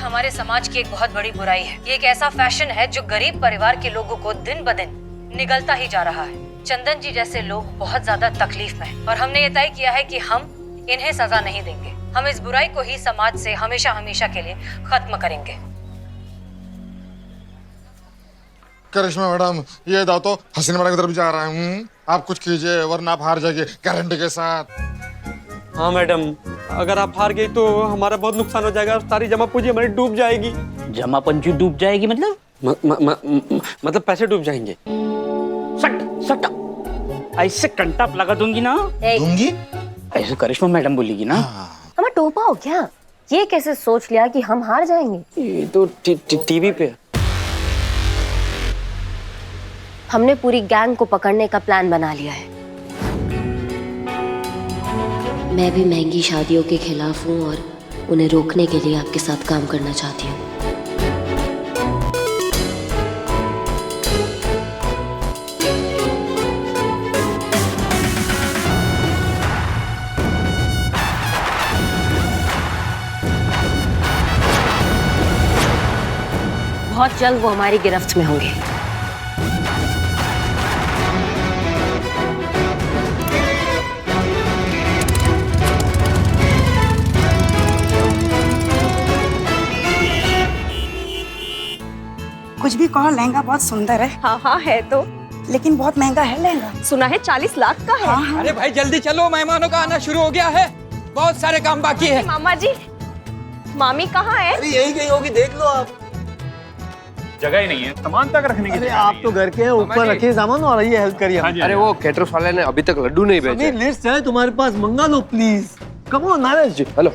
हमारे समाज की एक बहुत बड़ी बुराई है। ये एक ऐसा फैशन है जो गरीब परिवार के लोगों को दिन ब दिन निगलता ही जा रहा है। चंदन जी जैसे लोग बहुत ज्यादा तकलीफ में हैं और हमने ये तय किया है कि हम इन्हें सजा नहीं देंगे। हम इस बुराई को ही समाज से हमेशा हमेशा के लिए खत्म करेंगे। करिश्मा मैडम, ये दाव तो हसीना मैडम की तरफ जा रहा हूँ। आप कुछ कीजिए वरना आप हार जाएंगे गारंटी के साथ। हाँ मैडम, अगर आप हार गई तो हमारा बहुत नुकसान हो जाएगा। सारी जमा पूंजी हमारी डूब जाएगी। जमा पूंजी डूब जाएगी मतलब? मतलब पैसे डूब जाएंगे। सट्टा ऐसे कंटाप लगा दूंगी ना। दूंगी? ऐसे करिश्मा मैडम बोलेगी ना। हमें टोपा हो क्या? ये कैसे सोच लिया कि हम हार जाएंगे? ये तो टीवी पे। हमने पूरी गैंग को पकड़ने का प्लान बना लिया है। मैं भी महंगी शादियों के खिलाफ हूँ और उन्हें रोकने के लिए आपके साथ काम करना चाहती हूँ। बहुत जल्द वो हमारी गिरफ्त में होंगे। कुछ भी कहो, लहंगा बहुत सुंदर है। हाँ हाँ है तो, लेकिन बहुत महंगा है लहंगा। सुना है 40 लाख का है। हाँ। अरे भाई जल्दी चलो, मेहमानों का आना शुरू हो गया है। बहुत सारे काम बाकी है। मामा जी, मामी कहाँ है? अरे यही कहीं होगी, देख लो आप। जगह ही नहीं है सामान तक रखने की। अरे आप तो घर के हैं, ऊपर रखिए सामान और आइए हेल्प करिए। अरे वो केटरर्स वाले ने अभी तक लड्डू नहीं भेजे। लिस्ट है तुम्हारे पास, मंगा लो प्लीज। कम ऑन मैनेज जी। हेलो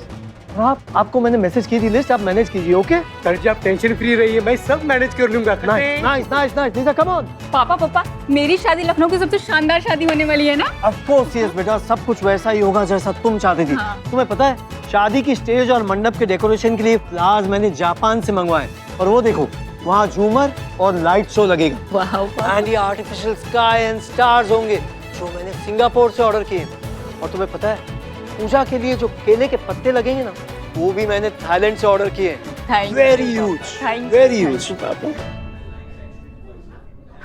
आपको मैंने मैसेज की थी लिस्ट, आप मैनेज कीजिए। ओके सर जी आप टेंशन फ्री रहिए, मैं सब मैनेज कर लूंगा। Nice nice nice nice, come on. पापा मेरी शादी लखनऊ की सबसे शानदार शादी होने वाली है ना? ऑफ कोर्स यस बेटा, सब कुछ वैसा ही होगा जैसा तुम चाहती थी। तुम्हें पता है शादी की स्टेज और मंडप के डेकोरेशन के लिए फ्लावर्स मैंने जापान से मंगवाए, और वो देखो वहाँ झूमर और लाइट शो लगेगा। एंड ये आर्टिफिशियल स्काई एंड स्टार्स होंगे जो मैंने सिंगापुर से ऑर्डर किए। और तुम्हें पता है पूजा के लिए जो केले के पत्ते लगेंगे ना, वो भी मैंने थाईलैंड से ऑर्डर किए। Very huge, very huge.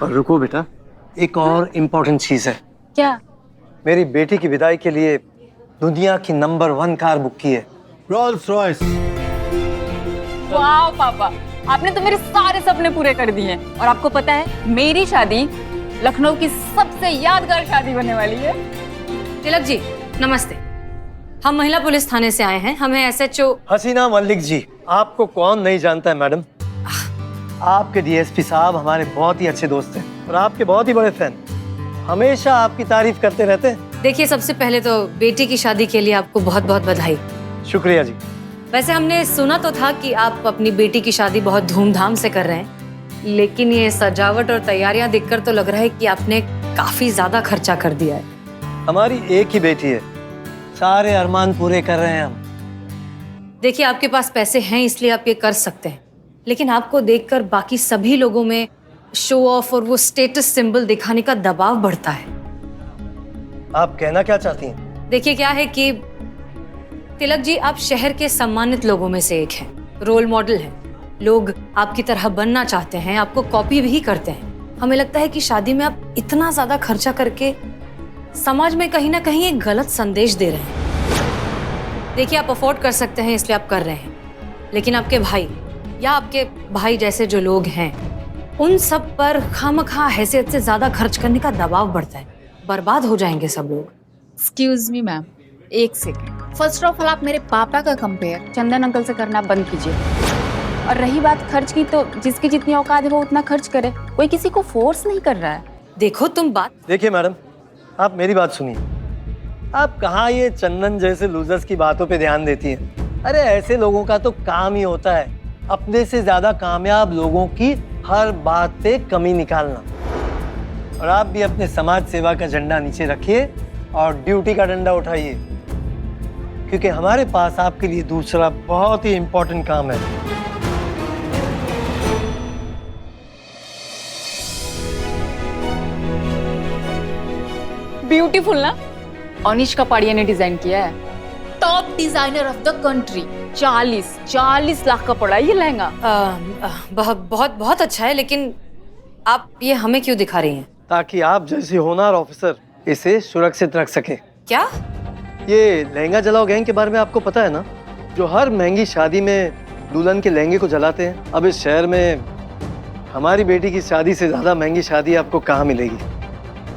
और रुको बेटा, एक और इम्पोर्टेंट चीज है। क्या? मेरी बेटी की विदाई के लिए दुनिया की नंबर 1 कार बुक की है, रोल्स रॉयस। वाह पापा, आपने तो मेरे सारे सपने पूरे कर दिए हैं। और आपको पता है मेरी शादी लखनऊ की सबसे यादगार शादी होने वाली है। तिलक जी नमस्ते, हम महिला पुलिस थाने से आए हैं। हमें SHO हसीना मलिक जी, आपको कौन नहीं जानता है मैडम। आपके DSP साहब हमारे बहुत ही अच्छे दोस्त हैं और आपके बहुत ही बड़े फैन, हमेशा आपकी तारीफ करते रहते हैं। देखिए, सबसे पहले तो बेटी की शादी के लिए आपको बहुत बहुत बधाई। शुक्रिया जी। वैसे हमने सुना तो था कि आप अपनी बेटी की शादी बहुत धूमधाम से कर रहे हैं, लेकिन ये सजावट और तैयारियां देखकर तो लग रहा है कि आपने काफी ज्यादा खर्चा कर दिया है। हमारी एक ही बेटी है, सारे अरमान पूरे कर रहे हैं हम। देखिए, आपके पास पैसे हैं इसलिए आप ये कर सकते हैं, लेकिन आपको देखकर बाकी सभी लोगों में शो ऑफ और वो स्टेटस सिंबल दिखाने का दबाव बढ़ता है। आप कहना क्या चाहती हैं? देखिए क्या है कि तिलक जी, आप शहर के सम्मानित लोगों में से एक हैं, रोल मॉडल हैं। लोग आपकी तरह बनना चाहते हैं, आपको कॉपी भी करते हैं। हमें लगता है कि शादी में आप इतना ज्यादा खर्चा करके समाज में कहीं ना कहीं एक गलत संदेश दे रहे हैं। देखिए, आप अफोर्ड कर सकते हैं इसलिए आप कर रहे हैं, लेकिन आपके भाई या आपके भाई जैसे जो लोग हैं, उन सब पर खामखा हैसियत से ज्यादा खर्च करने का दबाव बढ़ता है। बर्बाद हो जाएंगे सब लोग। एक्सक्यूज मी मैम, एक सेकेंड। फर्स्ट ऑफ ऑल आप मेरे पापा का कंपेयर चंदन अंकल से करना बंद कीजिए। और रही बात खर्च की, तो जिसकी जितनी औकात है वो उतना खर्च करे, कोई किसी को फोर्स नहीं कर रहा है। देखो तुम बात। देखिए मैडम, आप मेरी बात सुनिए। आप कहाँ ये चंदन जैसे लूजर्स की बातों पे ध्यान देती हैं? अरे ऐसे लोगों का तो काम ही होता है अपने से ज्यादा कामयाब लोगों की हर बात पे कमी निकालना। और आप भी अपने समाज सेवा का झंडा नीचे रखिए और ड्यूटी का डंडा उठाइए, क्योंकि हमारे पास आपके लिए दूसरा बहुत ही इंपॉर्टेंट काम है। ब्यूटीफुल ना? अनिश का पाड़िया ने डिजाइन किया है। Top designer of the country 40 lakh का पड़ा ये लहंगा। बहुत बहुत अच्छा है, लेकिन आप ये हमें क्यों दिखा रही हैं? ताकि आप जैसे होनहार ऑफिसर इसे सुरक्षित रख सके। क्या? ये लहंगा जलाओ गैंग के बारे में आपको पता है ना? जो हर महंगी शादी में दुल्हन के लहंगे को जलाते हैं। अब इस शहर में हमारी बेटी की शादी से ज्यादा महंगी शादी आपको कहाँ मिलेगी,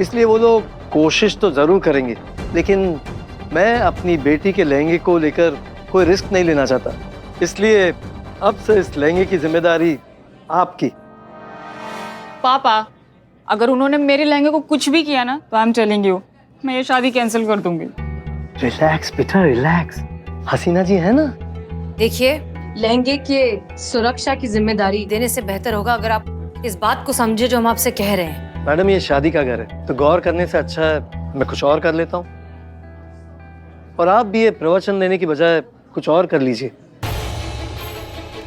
इसलिए वो लोग कोशिश तो जरूर करेंगे, लेकिन मैं अपनी बेटी के लहंगे को लेकर कोई रिस्क नहीं लेना चाहता, इसलिए अब से इस लहंगे की जिम्मेदारी आपकी। पापा, अगर उन्होंने मेरे लहंगे को कुछ भी किया ना तो आई एम टेलिंग यू, मैं ये शादी कैंसिल कर दूंगी। रिलैक्स बेटा, रिलैक्स। हसीना जी है ना? देखिए, लहंगे के सुरक्षा की जिम्मेदारी देने से बेहतर होगा अगर आप इस बात को समझे जो हम आपसे कह रहे हैं। मैडम, ये शादी का घर है, तो गौर करने से अच्छा है मैं कुछ और कर लेता हूँ, और आप भी ये प्रवचन देने की बजाय कुछ और कर लीजिए।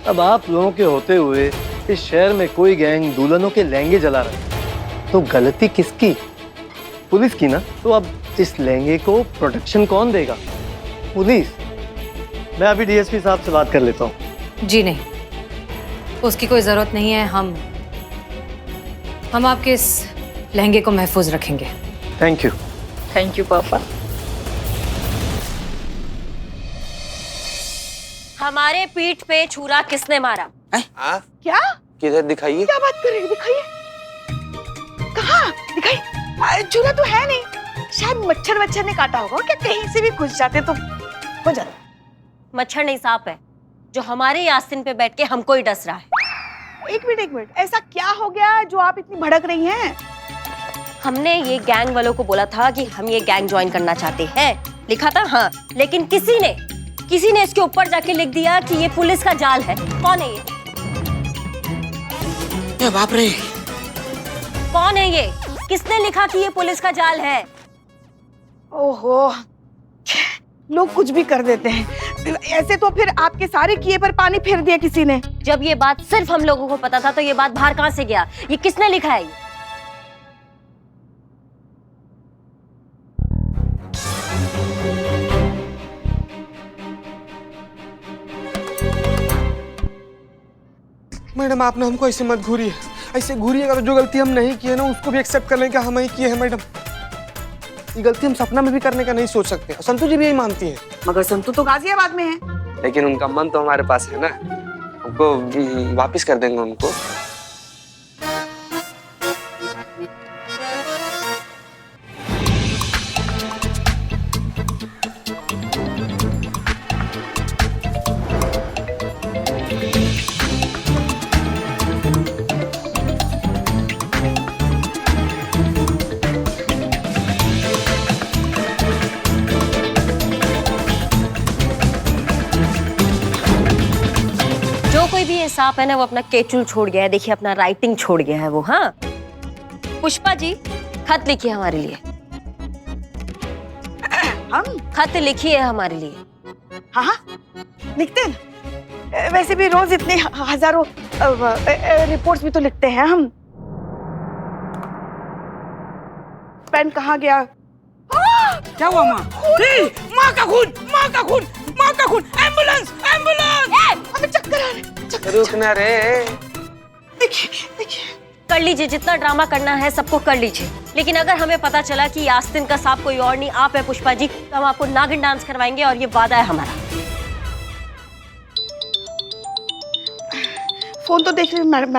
अब आप लोगों के होते हुए इस शहर में कोई गैंग दुल्हनों के लहंगे जला रहा है, तो गलती किसकी? पुलिस की ना। तो अब इस लहंगे को प्रोटेक्शन कौन देगा? पुलिस। मैं अभी डीएसपी साहब से बात कर लेता हूँ। जी नहीं, उसकी कोई जरूरत नहीं है। हम आपके इस लहंगे को महफूज रखेंगे। Thank you. थैंक यू पापा। हमारे पीठ पे छुरा किसने मारा? क्या? किधर दिखाइए? क्या बात कर रही है? दिखाइए। कहाँ दिखाई? चूरा तो है नहीं, शायद मच्छर ने काटा होगा। क्या कहीं से भी घुस जाते तो हो जाता। मच्छर नहीं, सांप है, जो हमारे आस्तीन पे बैठ के हमको ही डस रहा है। एक मिनट, ऐसा क्या हो गया जो आप इतनी भड़क रही हैं? हमने ये गैंग वालों को बोला था कि हम ये गैंग ज्वाइन करना चाहते हैं, लिखा था हाँ, लेकिन किसी ने इसके ऊपर जाके लिख दिया कि ये पुलिस का जाल है। कौन है ये? बाप रे, कौन है ये? किसने लिखा कि ये पुलिस का जाल है? ओहो, लोग कुछ भी कर देते हैं। ऐसे तो फिर आपके सारे किए पर पानी फेर दिया किसी ने। जब ये बात सिर्फ हम लोगों को पता था तो ये बात बाहर कहां से गया? ये किसने लिखा है? मैडम आपने हमको ऐसे मत घूरिए, ऐसे घूरिएगा तो जो गलती हम नहीं किए ना उसको भी एक्सेप्ट कर लें कि हम ही किए हैं। मैडम, ये गलती हम सपना में भी करने का नहीं सोच सकते। संतू जी भी यही मानती हैं। मगर संतू तो गाजियाबाद में है। लेकिन उनका मन तो हमारे पास है ना, हमको वापस कर देंगे उनको। कोई भी सांप है ना, वो अपना केचुल छोड़ गया है। देखिए, अपना राइटिंग छोड़ गया है वो। हाँ, पुष्पा जी खत लिखिए हमारे लिए। हम खत लिखिए हमारे लिए। हाँ, लिखते हैं। वैसे भी रोज इतने हजारों रिपोर्ट्स भी तो लिखते हैं हम। पेन कहाँ गया? क्या हुआ माँ? माँ का खून, माँ का खून, माँ का खून! Ambulance, ambulance! हमें चक्कर आ रहे। रुकना रे। देखिए। कर लीजिए, जितना ड्रामा करना है सबको कर लीजिए, लेकिन अगर हमें पता चला कि आस्तीन का सांप कोई और नहीं आप है पुष्पा जी, तो हम आपको नागिन डांस करवाएंगे, और ये वादा है हमारा। फोन तो देख रही मैडम।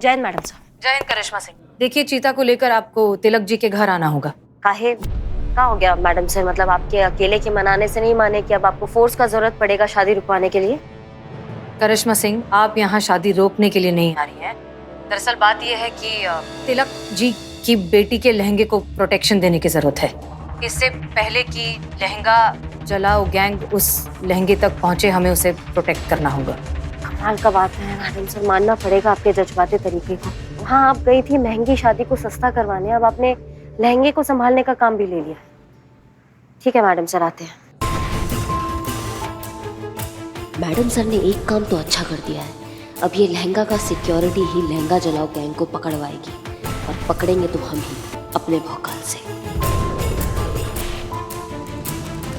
जय हिंद मैडम साहब। जय हिंद करिश्मा सिंह। देखिए, चीता को लेकर आपको तिलक जी के घर आना होगा। काहे? क्या हो गया मैडम से? मतलब आपके अकेले के मनाने से नहीं माने कि अब आपको फोर्स का जरूरत पड़ेगा शादी रुकवाने के लिए? करिश्मा सिंह, आप यहाँ शादी रोकने के लिए नहीं आ रही हैं। दरअसल बात यह है कि तिलक जी की बेटी के लहंगे को प्रोटेक्शन देने की जरूरत है। इससे पहले कि लहंगा जलाओ गैंग उस लहंगे तक पहुंचे, हमें उसे प्रोटेक्ट करना होगा। कमाल का बात है मैडम सर, मानना पड़ेगा आपके जज्बाती तरीके को। वहाँ आप गई थी महंगी शादी को सस्ता करवाने, अब आपने लहंगे को संभालने का काम भी ले लिया। ठीक है मैडम सर, आते हैं। मैडम सर ने एक काम तो अच्छा कर दिया है। अब ये लहंगा का सिक्योरिटी ही लहंगा जलाओ गैंग को पकड़वाएगी, और पकड़ेंगे तो हम ही अपने भौकाल से।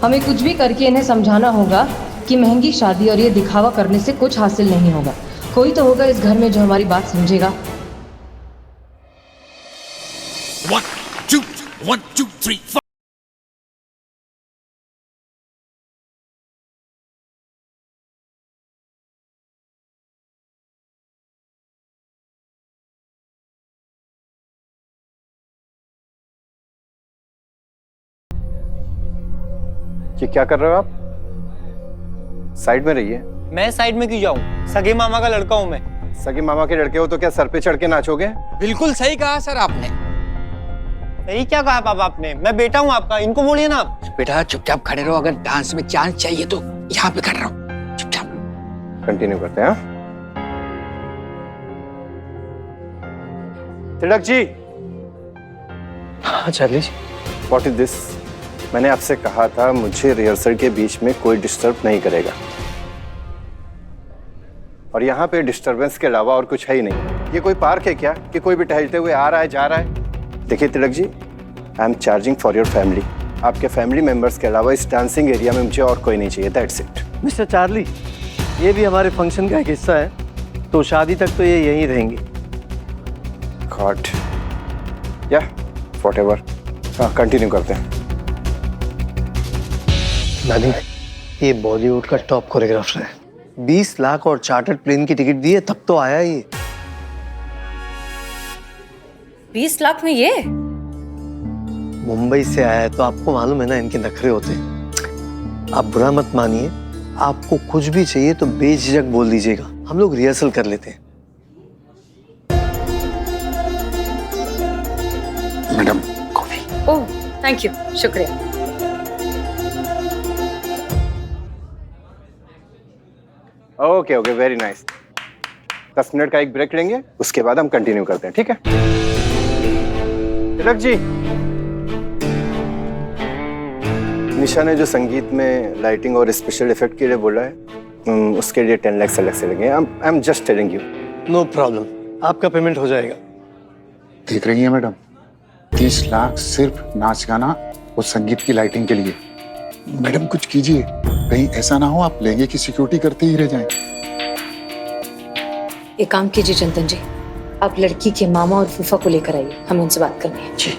हमें कुछ भी करके इन्हें समझाना होगा कि महंगी शादी और ये दिखावा करने से कुछ हासिल नहीं होगा। कोई तो होगा इस घर में जो हमारी बात समझेगा। 1 2 1 2 3 4 ये क्या कर रहे हो आप? साइड में रहिए। मैं साइड में क्यों जाऊं? सगे मामा का लड़का हूं मैं। सगे मामा के लड़के हो तो क्या सर पे चढ़ के नाचोगे? बिल्कुल सही कहा सर आपने। सही क्या कहा पापा आपने? मैं बेटा हूं आपका, इनको बोलिए ना आप। बेटा चुपचाप खड़े रहो, अगर डांस में चांस चाहिए तो यहाँ पे खड़े रहो चुपचाप। कंटिन्यू करते हैं। तिलक जी। हाँ Charlie ji. What is this? मैंने आपसे कहा था मुझे रिहर्सल के बीच में कोई डिस्टर्ब नहीं करेगा, और यहाँ पे डिस्टरबेंस के अलावा और कुछ है ही नहीं। ये कोई पार्क है क्या कि कोई भी टहलते हुए आ रहा है जा रहा है? देखिए Tilak ji, I am charging for your family. आपके फैमिली मेंबर्स के अलावा इस डांसिंग एरिया में मुझे और कोई नहीं चाहिए। That's it. मिस्टर चार्ली, ये भी हमारे फंक्शन का एक हिस्सा है, तो शादी तक तो ये यहीं रहेंगी। गॉड, या व्हाटएवर। हाँ, कंटिन्यू करते हैं। नानी, ये बॉलीवुड का टॉप कोरियोग्राफर है। 20 लाख और चार्टर्ड प्लेन की टिकट दी है तब तो आया ये। 20 लाख में ये? मुंबई से आया है तो आपको मालूम है ना इनके नखरे होते हैं। आप बुरा मत मानिए, आपको कुछ भी चाहिए तो बेझिझक बोल दीजिएगा, हम लोग रिहर्सल कर लेते हैं। Madam coffee. Oh thank you, शुक्रिया। Okay okay, very nice. 10 minute का एक ब्रेक लेंगे, उसके बाद हम कंटिन्यू करते हैं, ठीक है? तिलक जी, निशा ने जो संगीत में लाइटिंग और स्पेशल इफेक्ट के लिए बोला है, उसके लिए 10 लाख अलग से लगे। I am just telling you. No problem, आपका पेमेंट हो जाएगा। देख रही है मैडम, 30 लाख सिर्फ नाच गाना और संगीत की लाइटिंग के लिए। मैडम कुछ कीजिए, कहीं ऐसा ना हो आप लहंगे की सिक्योरिटी करते ही रह जाएं। एक काम कीजिए चंदन जी, आप लड़की के मामा और फूफा को लेकर आइए, हमें उनसे बात करनी है। जी।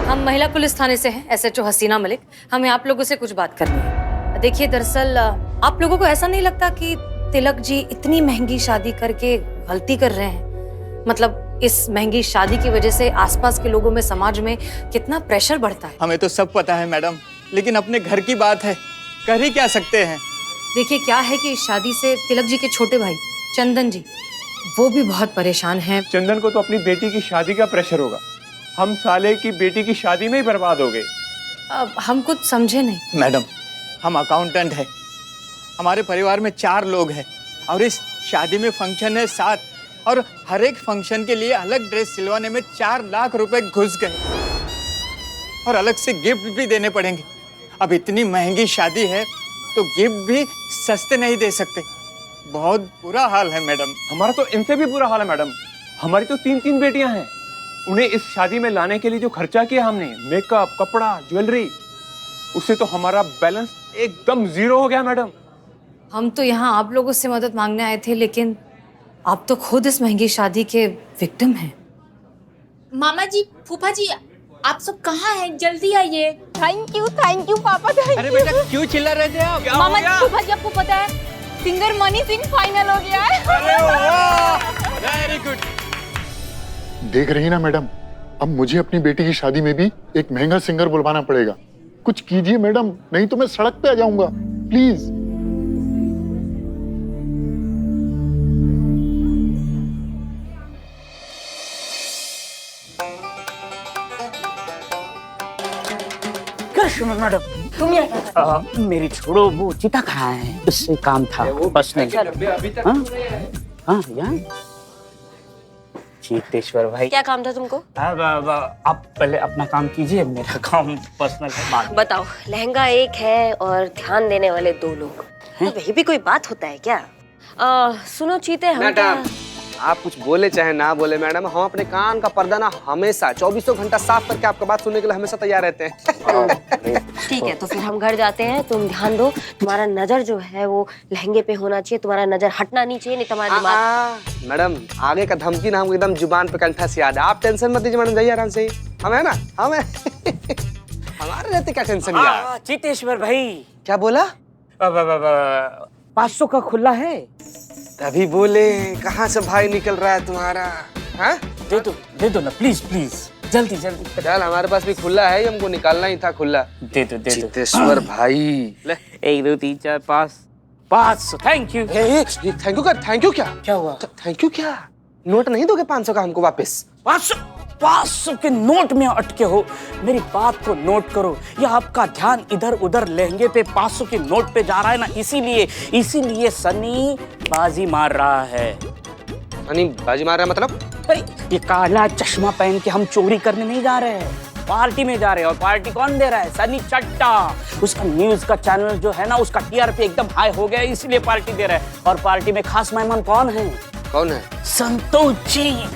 हम महिला पुलिस थाने से हैं, SHO हसीना मलिक। हमें आप लोगों से कुछ बात करनी है। देखिए दरअसल आप लोगों को ऐसा नहीं लगता कि तिलक जी इतनी महंगी शादी करके गलती कर रहे हैं? मतलब इस महंगी शादी की वजह से आसपास के लोगों में, समाज में कितना प्रेशर बढ़ता है। हमें तो सब पता है मैडम, लेकिन अपने घर की बात है, कर ही क्या सकते हैं। देखिए क्या है कि इस शादी से तिलक जी के छोटे भाई चंदन जी, वो भी बहुत परेशान हैं। चंदन को तो अपनी बेटी की शादी का प्रेशर होगा, हम साले की बेटी की शादी में ही बर्बाद हो गए। अब हम कुछ समझे नहीं। मैडम, हम अकाउंटेंट हैं, हमारे परिवार में 4 लोग हैं, और इस शादी में फंक्शन है 7, और हर एक फंक्शन के लिए अलग ड्रेस सिलवाने में 4 लाख रुपए घुस गए, और अलग से गिफ्ट भी देने पड़ेंगे। अब इतनी महंगी शादी है तो गिफ्ट भी सस्ते नहीं दे सकते। बहुत बुरा हाल है मैडम। हमारा तो इनसे भी बुरा हाल है मैडम। हमारी तो 3 बेटियां हैं, उन्हें इस शादी में लाने के लिए जो खर्चा किया हमने, मेकअप, कपड़ा, ज्वेलरी, उससे तो हमारा बैलेंस एकदम 0 हो गया मैडम। हम तो यहाँ आप लोगों से मदद मांगने आए थे, लेकिन आप तो खुद इस महंगी शादी के विक्टिम हैं। मामा जी, फूफा जी, आप सब कहाँ हैं? जल्दी आइए। थैंक यू पापा, थैंक यू। अरे बेटा क्यों चिल्ला रहे थे आप? मामा जी, फूफा जी, आपको पता है सिंगर मनी सिंह फाइनल हो गया है। अरे वाह, वेरी गुड। देख रही ना मैडम, अब मुझे अपनी बेटी की शादी में भी एक महंगा सिंगर बुलवाना पड़ेगा। कुछ कीजिए मैडम, नहीं तो मैं सड़क पे आ जाऊंगा, प्लीज। मैडम तुम मेरी छोड़ो, वो चिता कहाँ है? उससे काम था पर्सनल। हाँ यार, चीतेश्वर भाई, क्या काम था तुमको? आप पहले अपना काम कीजिए, मेरा काम पर्सनल है बाद में। बताओ, लहंगा एक है और ध्यान देने वाले 2 लोग, तो वही भी कोई बात होता है क्या? सुनो चीते, हम आप कुछ बोले चाहे ना बोले मैडम, हम अपने कान का पर्दा ना हमेशा 24 घंटा साफ करके आपका बात सुनने के लिए हमेशा तैयार रहते हैं। ठीक है, तो फिर हम घर जाते हैं। तुम ध्यान दो, तुम्हारा नजर जो है वो लहंगे पे होना चाहिए, तुम्हारा नजर हटना नहीं चाहिए, नहीं तुम्हारा दिमाग। मैडम आगे का धमकी ना हमको एकदम जुबान पे कंठा से याद है। आप टेंशन मत दीजिए मैडम, जाइए आराम से। हम है ना, हम है। हमारे रहते क्या टेंशन यार। चितेश्वर भाई, क्या बोला? 500 का खुला है। तभी बोले कहाँ से भाई निकल रहा है तुम्हारा? हाँ? दे दो ना प्लीज प्लीज, जल्दी जल्दी। चल हमारे पास भी खुला है, हमको निकालना ही था खुला। दे दो चितेश्वर भाई। ले 1 2 3 4 5 500। Thank you. थैंक यू कर, थैंक यू क्या हुआ? थैंक यू क्या? नोट नहीं दोगे 500 का हमको वापस? 500 के नोट में अटके हो, मेरी बात को नोट करो। ये आपका ध्यान इधर उधर लहंगे पे 500 के नोट पे जा रहा है ना, इसीलिए सनी बाजी मार रहा है। सनी बाजी मार रहा है मतलब? अरे ये काला चश्मा पहन के हम चोरी करने नहीं जा रहे हैं, पार्टी में जा रहे हैं। और पार्टी कौन दे रहा है? सनी चट्टा। उसका न्यूज का चैनल जो है ना, उसका टीआरपी एकदम हाई हो गया, इसलिए पार्टी दे रहा है। और पार्टी में खास मेहमान कौन है? कौन है? संतोष जी।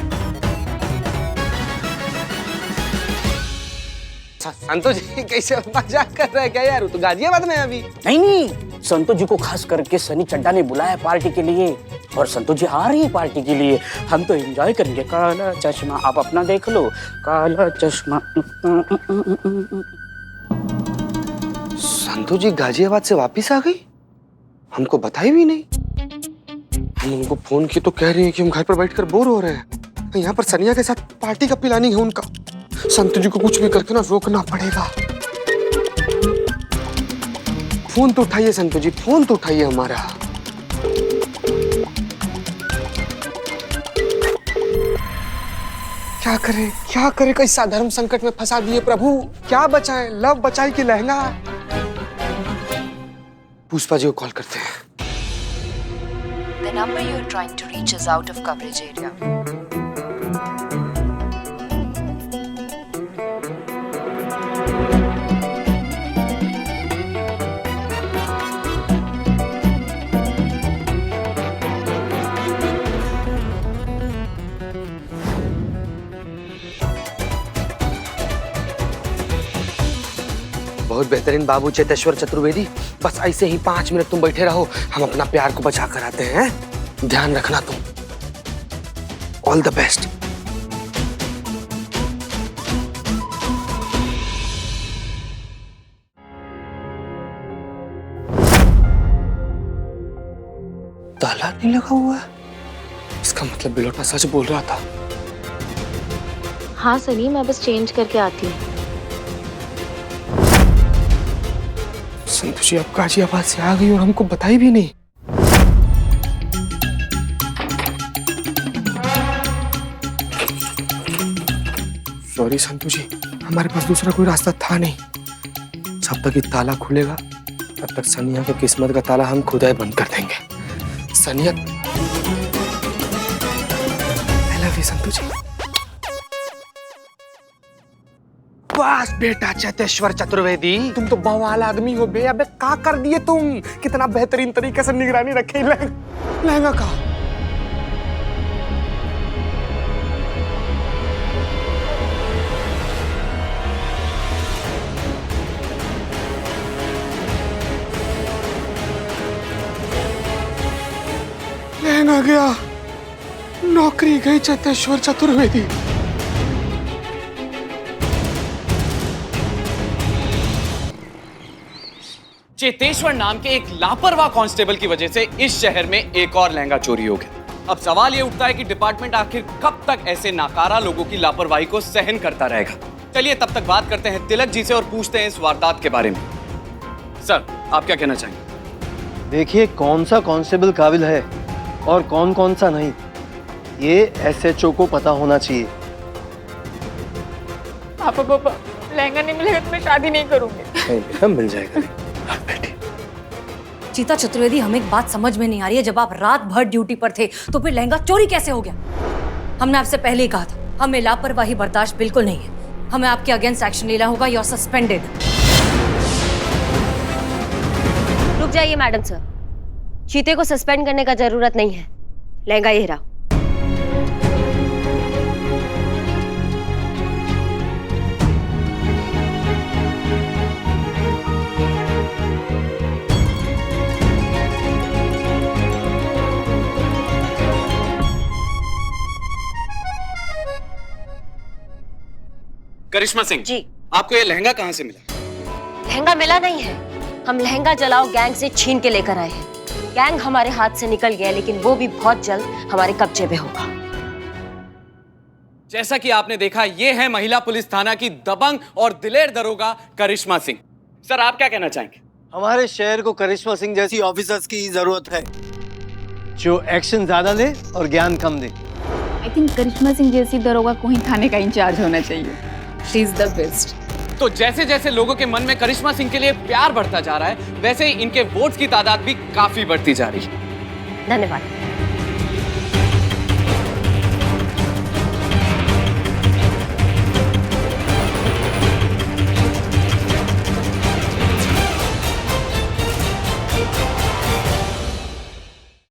संतोष जी कैसे मजाक कर रहा है क्या यार? तो गाजियाबाद में अभी। नहीं, संतोष जी को खास करके सनी चड्डा ने बुलाया पार्टी के लिए, और संतोष जी आ रही है पार्टी के लिए। हम तो एंजॉय करेंगे। काला चश्मा, आप अपना देख लो। काला चश्मा। संतोष जी गाजियाबाद से वापिस आ गई, हमको बताई भी नहीं। हम उनको फोन किए तो कह रही है कि हम घर पर बैठकर बोर हो रहे हैं। यहाँ पर सनिया के साथ पार्टी का प्लानिंग है उनका। संतोष जी को कुछ भी करके ना रोकना पड़ेगा। फोन तो उठाइए संतोष जी, फोन तो उठाइए हमारा। क्या करे कैसा धर्म संकट में फंसा दिए प्रभु। क्या बचाएं, लव बचाई कि लहंगा? पुष्पा जी को कॉल करते हैं। The number you are trying to reach is out of coverage area. बहुत बेहतरीन बाबू चेतेश्वर चतुर्वेदी। बस ऐसे ही 5 मिनट तुम बैठे रहो, हम अपना प्यार को बचा कर आते हैं। ध्यान रखना तुम। All the best. ताला नहीं लगा हुआ है, इसका मतलब बिलोटा सच बोल रहा था। हाँ सनी, मैं बस चेंज करके आती हूँ। संतोष जी आप गाजियाबाद से आ गई और हमको बताई भी नहीं। सॉरी संतोष जी, हमारे पास दूसरा कोई रास्ता था नहीं। जब तक ये ताला खुलेगा तब तक सनिया की किस्मत का ताला हम खुद ही बंद कर देंगे। सनिया, I love you Santosh ji. बस बेटा चेतेश्वर चतुर्वेदी, तुम तो बवाल आदमी हो बे। अबे क्या कर दिए तुम? कितना बेहतरीन तरीके से निगरानी रखे लहंगा का। लहंगा गया, नौकरी गई चेतेश्वर चतुर्वेदी। चेतेश्वर नाम के एक लापरवाह कांस्टेबल की वजह से इस शहर में एक और लहंगा चोरी हो गया। अब सवाल ये उठता है कि डिपार्टमेंट आखिर कब तक ऐसे नाकारा लोगों की लापरवाही को सहन करता रहेगा। चलिए तब तक बात करते हैं तिलक जी से और पूछते हैं इस वारदात के बारे में। सर आप क्या कहना चाहेंगे? देखिए कौन सा कांस्टेबल काबिल है और कौन कौन सा नहीं, ये एसएचओ को पता होना चाहिए। पापा लहंगा नहीं मिलेगा तो मैं शादी नहीं करूंगी। मिल जाएगा। चीता चतुर्वेदी, हमें एक बात समझ में नहीं आ रही है। जब आप रात भर ड्यूटी पर थे तो फिर लहंगा चोरी कैसे हो गया? हमने आपसे पहले ही कहा था, हमें लापरवाही बर्दाश्त बिल्कुल नहीं है। हमें आपके अगेंस्ट एक्शन लेना होगा। You are suspended. रुक जाइए मैडम सर, चीते को सस्पेंड करने का जरूरत नहीं है। लहंगा ये रहा। करिश्मा सिंह जी। आपको ये लहंगा कहाँ से मिला? लहंगा मिला नहीं है, हम लहंगा जलाओ गैंग से छीन के लेकर आए हैं। गैंग हमारे हाथ से निकल गया, लेकिन वो भी बहुत जल्द हमारे कब्जे में होगा। जैसा कि आपने देखा, ये है महिला पुलिस थाना की दबंग और दिलेर दरोगा करिश्मा सिंह। सर, आप क्या कहना चाहेंगे? हमारे शहर को करिश्मा सिंह जैसी ऑफिसर्स की जरूरत है, जो एक्शन ज्यादा ले और ज्ञान कम दे। आई थिंक करिश्मा सिंह जैसी दरोगा को ही थाने का इंचार्ज होना चाहिए। She is the best. तो जैसे जैसे लोगों के मन में करिश्मा सिंह के लिए प्यार बढ़ता जा रहा है, वैसे ही इनके वोट्स की तादाद भी काफी बढ़ती जा रही है। धन्यवाद।